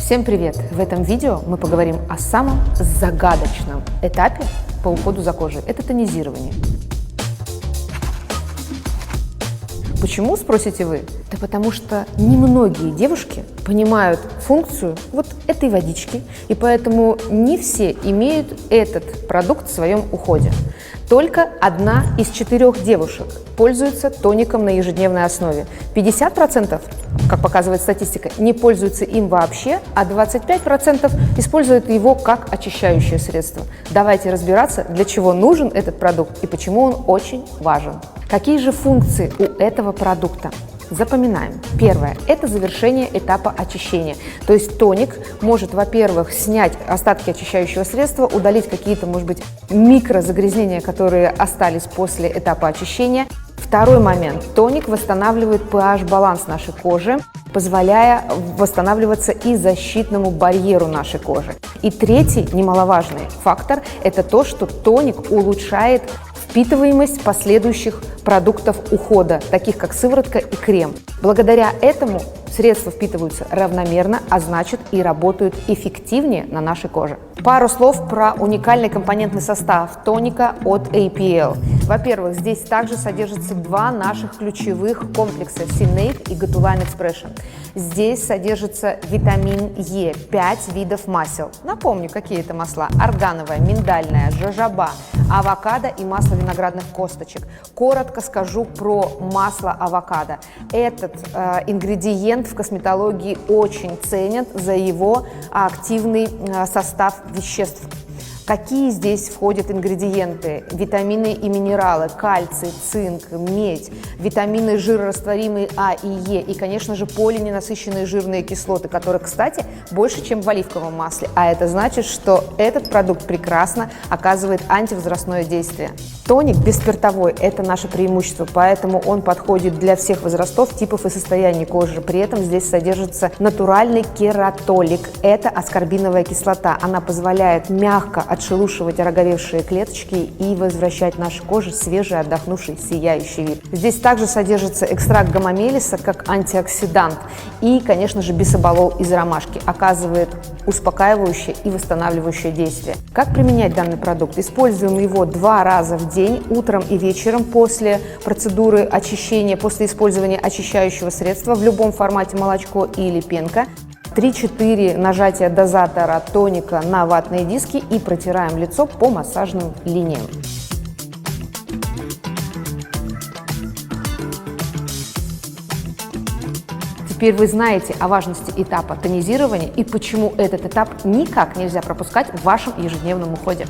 Всем привет! В этом видео мы поговорим о самом загадочном этапе по уходу за кожей. Это тонизирование. Почему, спросите вы? Да потому что немногие девушки понимают функцию вот этой водички, и поэтому не все имеют этот продукт в своем уходе. Только 1 из 4 девушек пользуется тоником на ежедневной основе. 50%, как показывает статистика, не пользуются им вообще, а 25% используют его как очищающее средство. Давайте разбираться, для чего нужен этот продукт и почему он очень важен. Какие же функции у этого продукта? Запоминаем. Первое – это завершение этапа очищения. То есть тоник может, во-первых, снять остатки очищающего средства, удалить какие-то, может быть, микрозагрязнения, которые остались после этапа очищения. Второй момент – тоник восстанавливает pH-баланс нашей кожи, позволяя восстанавливаться и защитному барьеру нашей кожи. И третий немаловажный фактор – это то, что тоник улучшает впитываемость последующих продуктов ухода, таких как сыворотка и крем. Благодаря этому средства впитываются равномерно, а значит и работают эффективнее на нашей коже. Пару слов про уникальный компонентный состав тоника от APL. Во-первых, здесь также содержатся 2 наших ключевых комплекса Synate и Gatuline Expression. Здесь содержится витамин Е, 5 видов масел. Напомню, какие это масла: органовое, миндальное, жожоба, авокадо и масло виноградных косточек. Коротко скажу про масло авокадо. Этот ингредиент в косметологии очень ценят за его активный состав веществ. Какие здесь входят ингредиенты? Витамины и минералы, кальций, цинк, медь, витамины жирорастворимые А и Е и, конечно же, полиненасыщенные жирные кислоты, которые, кстати, больше, чем в оливковом масле. А это значит, что этот продукт прекрасно оказывает антивозрастное действие. Тоник бесспиртовой – это наше преимущество, поэтому он подходит для всех возрастов, типов и состояний кожи. При этом здесь содержится натуральный кератолик – это аскорбиновая кислота. Она позволяет мягко отшелушивать ороговевшие клеточки и возвращать нашей коже свежий, отдохнувший, сияющий вид. Здесь также содержится экстракт гамамелиса как антиоксидант и, конечно же, бисоболол из ромашки, оказывает успокаивающее и восстанавливающее действие. Как применять данный продукт? Используем его 2 раза в день, утром и вечером после процедуры очищения, после использования очищающего средства в любом формате молочко или пенка. 3-4 нажатия дозатора тоника на ватные диски и протираем лицо по массажным линиям. Теперь вы знаете о важности этапа тонизирования и почему этот этап никак нельзя пропускать в вашем ежедневном уходе.